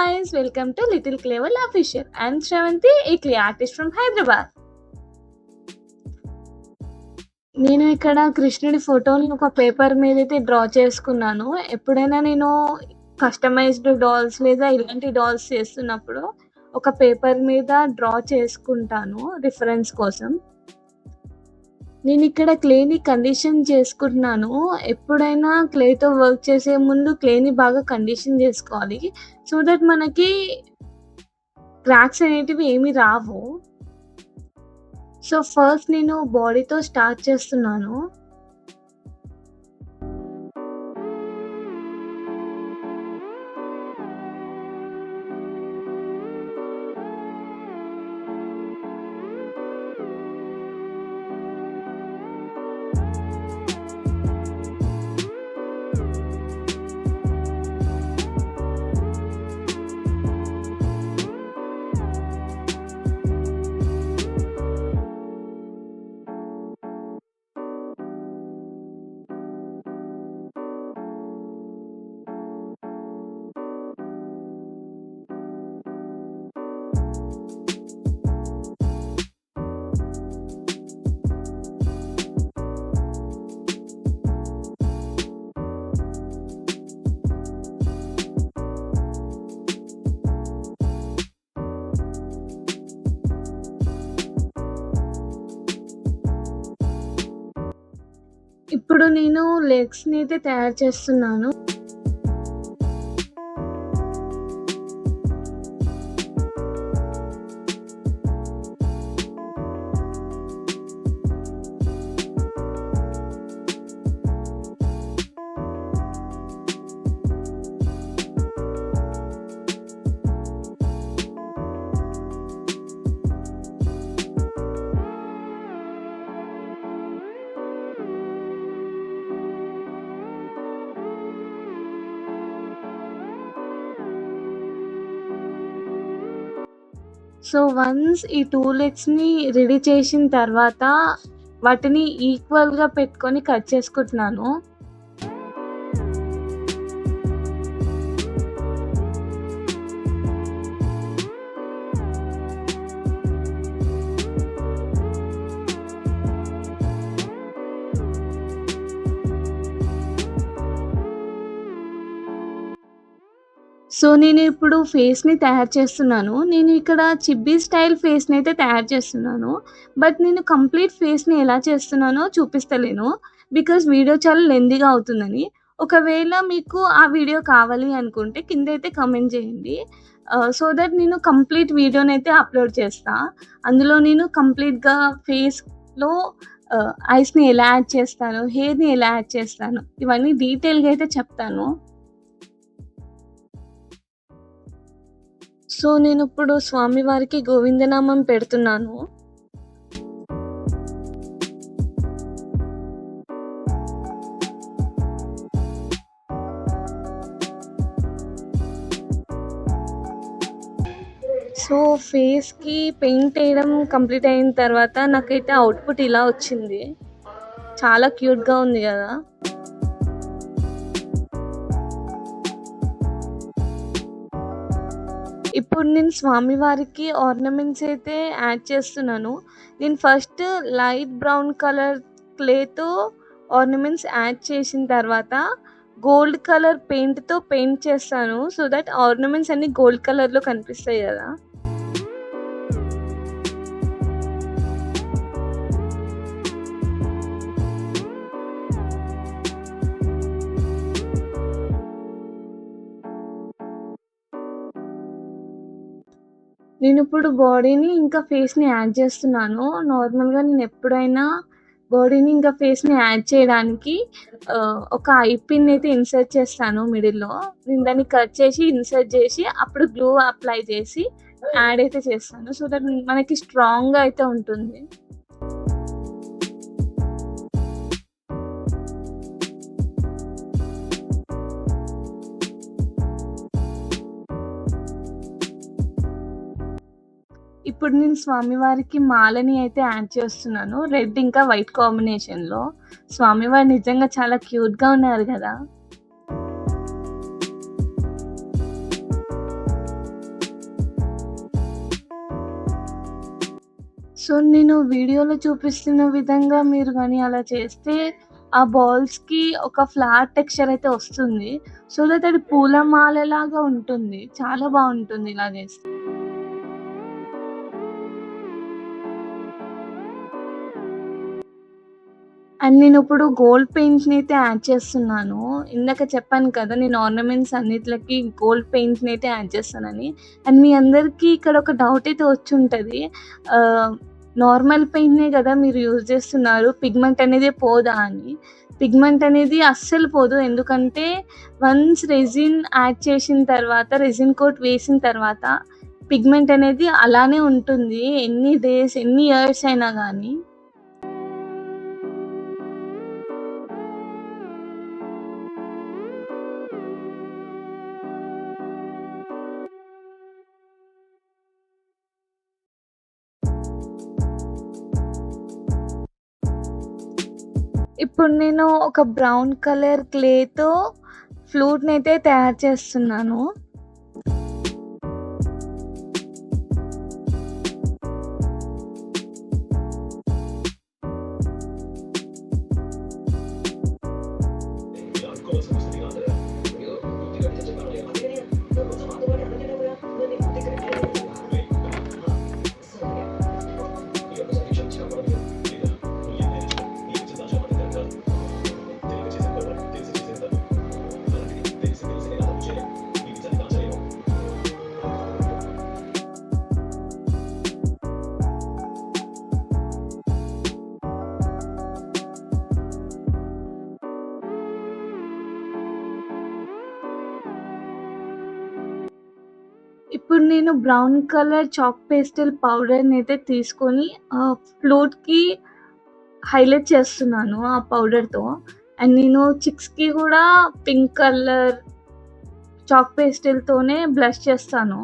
guys, welcome to Little Clever Official. I'm Shravanti, a clay artist from Hyderabad. నేను ఇక్కడ కృష్ణుడి ఫోటోని ఒక పేపర్ మీద అయితే డ్రా చేసుకున్నాను. ఎప్పుడైనా నేను కస్టమైజ్డ్ డాల్స్ లేదా ఇలాంటి డాల్స్ చేస్తున్నప్పుడు ఒక పేపర్ మీద డ్రా చేసుకుంటాను రిఫరెన్స్ కోసం. నేను ఇక్కడ క్లేని కండిషన్ చేసుకుంటున్నాను. ఎప్పుడైనా క్లేతో వర్క్ చేసే ముందు క్లేని బాగా కండిషన్ చేసుకోవాలి. సో దట్ మనకి క్రాక్స్ అనేటివి ఏమి రావు. సో ఫస్ట్ నేను బాడీతో స్టార్ట్ చేస్తున్నాను. ఇప్పుడు నేను లెగ్స్‌ని అయితే తయారు చేస్తున్నాను. సో వన్స్ ఈ 2 లెగ్స్‌ని రెడీ చేసిన తర్వాత వాటిని ఈక్వల్‌గా పెట్టుకొని కట్ చేసుకుంటున్నాను. సో నేను ఇప్పుడు ఫేస్‌ని తయారు చేస్తున్నాను. నేను ఇక్కడ చిబ్బీ స్టైల్ ఫేస్‌ని అయితే తయారు చేస్తున్నాను. బట్ నేను కంప్లీట్ ఫేస్‌ని ఎలా చేస్తున్నానో చూపిస్తలేను. బికాజ్ వీడియో చాలా లెంతీగా అవుతుందని. ఒకవేళ మీకు ఆ వీడియో కావాలి అనుకుంటే కిందైతే కామెంట్ చేయండి. సో దట్ నేను కంప్లీట్ వీడియోనైతే అప్లోడ్ చేస్తా. అందులో నేను కంప్లీట్‌గా ఫేస్‌లో ఐస్‌ని ఎలా యాడ్ చేస్తాను, హెయిర్‌ని ఎలా యాడ్ చేస్తాను, ఇవన్నీ డీటెయిల్‌గా అయితే చెప్తాను. సో నేనిప్పుడు స్వామివారికి గోవిందనామం పెడుతున్నాను. సో ఫేస్‌కి పెయింట్ ఎయడం కంప్లీట్ అయిన తర్వాత నాకైతే అవుట్‌పుట్ ఇలా వచ్చింది. చాలా క్యూట్‌గా ఉంది గదా! ఇప్పుడు నేను స్వామివారికి ఆర్నమెంట్స్ అయితే యాడ్ చేస్తున్నాను. నేను ఫస్ట్ లైట్ బ్రౌన్ కలర్ క్లేతో ఆర్నమెంట్స్ యాడ్ చేసిన తర్వాత గోల్డ్ కలర్ పెయింట్‌తో పెయింట్ చేస్తాను. సో దట్ ఆర్నమెంట్స్ అన్నీ గోల్డ్ కలర్‌లో కనిపిస్తాయి గదా! నేనిప్పుడు బాడీని ఇంకా ఫేస్‌ని యాడ్ చేస్తున్నాను. నార్మల్‌గా నేనెప్పుడైనా బాడీని ఇంకా ఫేస్‌ని యాడ్ చేయడానికి ఒక ఐ పిన్ అయితే ఇన్సర్ట్ చేస్తాను మిడిల్‌లో. నేను దాన్ని కట్ చేసి ఇన్సర్ట్ చేసి అప్పుడు గ్లూ అప్లై చేసి యాడ్ అయితే చేస్తాను. సో దట్ మనకి స్ట్రాంగ్‌గా అయితే ఉంటుంది. ఇప్పుడు నేను స్వామివారికి మాలని అయితే యాడ్ చేస్తున్నాను. రెడ్ ఇంకా వైట్ కాంబినేషన్‌లో. స్వామివారు నిజంగా చాలా క్యూట్‌గా ఉన్నారు గదా! సో, నేను వీడియోలో చూపిస్తున్న విధంగా మీరు గాని అలా చేస్తే, ఆ బాల్స్‌కి ఒక ఫ్లాట్ టెక్స్చర్ అయితే వస్తుంది. సో దట్ అది పూలమాలలాగా ఉంటుంది. చాలా బావుంటుంది ఇలా చేస్తే. అండ్ నేనిప్పుడు గోల్డ్ పెయింట్‌నయితే యాడ్ చేస్తున్నాను. ఇందాక చెప్పాను కదా! నేను ఆర్నమెంట్స్ అన్నిట్లకి గోల్డ్ పెయింట్‌నయితే యాడ్ చేస్తానని. అండ్ మీ అందరికీ ఇక్కడ ఒక డౌట్ అయితే వచ్చుంటది. ఆహ్, నార్మల్ పెయింట్‌నే గదా మీరు యూజ్ చేస్తున్నారు. పిగ్మెంట్ అనేది పోదా అని. పిగ్మెంట్ అనేది అస్సలు పోదు. ఎందుకంటే వన్స్ రెసిన్ యాడ్ చేసిన తర్వాత, రెసిన్ కోట్ వేసిన తర్వాత పిగ్మెంట్ అనేది అలానే ఉంటుంది. ఎన్ని డేస్, ఎన్ని ఇయర్స్ అయినా గానీ. ఇప్పుడు నేను ఒక బ్రౌన్ కలర్ క్లేతో ఫ్లూట్‌నయితే తయారు చేస్తున్నాను. ఇప్పుడు నేను బ్రౌన్ కలర్ చాక్ పేస్టల్ పౌడర్‌నయితే తీసుకొని ఫ్లూట్‌కి హైలైట్ చేస్తున్నాను ఆ పౌడర్‌తో. అండ్ నేను చిక్స్‌కి గూడా పింక్ కలర్ చాక్ పేస్టల్‌తోనే బ్లష్ చేస్తాను.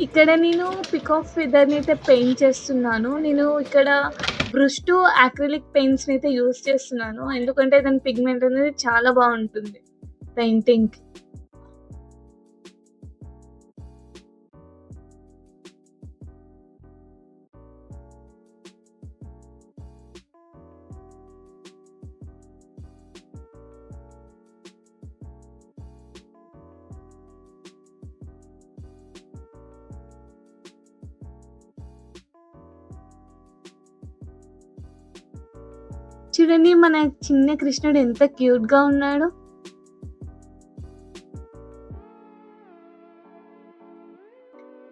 ఇక్కడ నేను పికాక్ ఫెదర్‌నయితే పెయింట్ చేస్తున్నాను. నేను ఇక్కడ బ్రష్ టు అక్రిలిక్ పెయింట్స్‌నయితే యూజ్ చేస్తున్నాను. ఎందుకంటే దాని పిగ్మెంట్ అనేది చాలా బావుంటుంది పెయింటింగ్‌కి. చూడండి మన చిన్న కృష్ణుడు ఎంత క్యూట్‌గా ఉన్నాడో.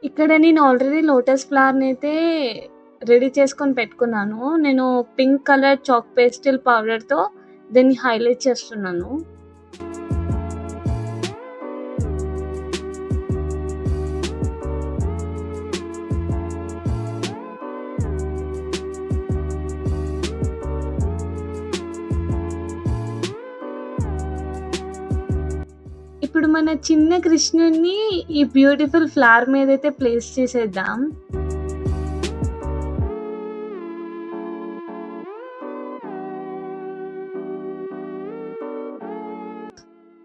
ఇక్కడ నేను ఆల్రెడీ లోటస్ ఫ్లవర్‌నయితే రెడీ చేసుకొని పెట్టుకున్నాను. నేను పింక్ కలర్ చాక్ పేస్టల్ పౌడర్‌తో దీన్ని హైలైట్ చేస్తున్నాను. ఇప్పుడు మన చిన్న కృష్ణుడిని ఈ బ్యూటిఫుల్ ఫ్లవర్ మీదైతే ప్లేస్ చేసేద్దాం.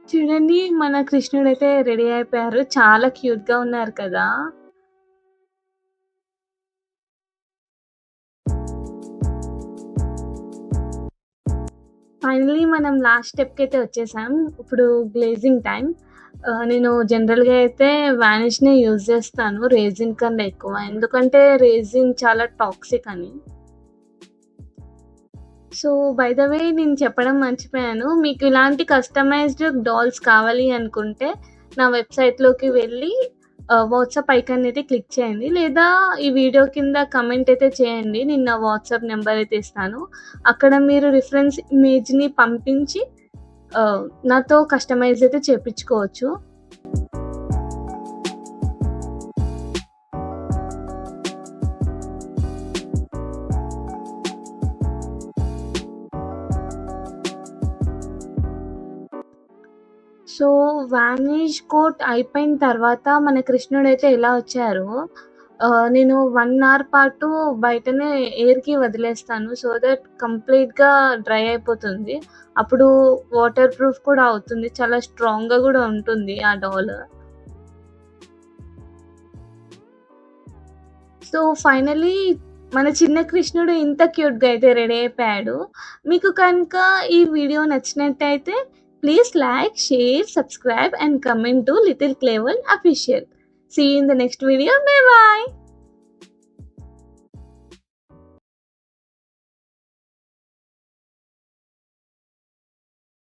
చూడండి మన కృష్ణుడైతే రెడీ అయిపోయారు. చాలా క్యూట్‌గా ఉన్నారు కదా! ఫైనల్లీ మనం లాస్ట్ స్టెప్‌కైతే వచ్చేసాం. ఇప్పుడు గ్లేజింగ్ టైమ్. నేను జనరల్‌గా అయితే వానిష్‌నే యూజ్ చేస్తాను రెసిన్ కన్నా ఎక్కువ. ఎందుకంటే రెసిన్ చాలా టాక్సిక్ అని. సో, బై ద వే నేను చెప్పడం మర్చిపోయాను. మీకు ఇలాంటి కస్టమైజ్డ్ డాల్స్ కావాలి అనుకుంటే నా వెబ్‌సైట్‌లోకి వెళ్ళి వాట్సాప్ ఐకాన్ అయితే క్లిక్ చేయండి. లేదా ఈ వీడియో కింద కామెంట్ అయితే చేయండి. నేను నా వాట్సాప్ నంబర్ అయితే ఇస్తాను. అక్కడ మీరు రిఫరెన్స్ ఇమేజ్‌ని పంపించి నాతో కస్టమైజ్ అయితే చేపించుకోవచ్చు. సో, వానిష్ కోట్ అయిపోయిన తర్వాత మన కృష్ణుడైతే ఎలా వచ్చారో నేను 1 అవర్ పాటు బయటనే ఎయిర్‌కి వదిలేస్తాను. సో దట్ కంప్లీట్‌గా డ్రై అయిపోతుంది. అప్పుడు వాటర్ ప్రూఫ్ కూడా అవుతుంది. చాలా స్ట్రాంగ్‌గా గూడా ఉంటుంది ఆ డాల్. సో, ఫైనల్లీ మన చిన్న కృష్ణుడు ఇంత క్యూట్‌గా అయితే రెడీ అయిపోయాడు. మీకు కనుక ఈ వీడియో నచ్చినట్టయితే please like, share, subscribe and comment to little clever official. See you in the next video. Bye by.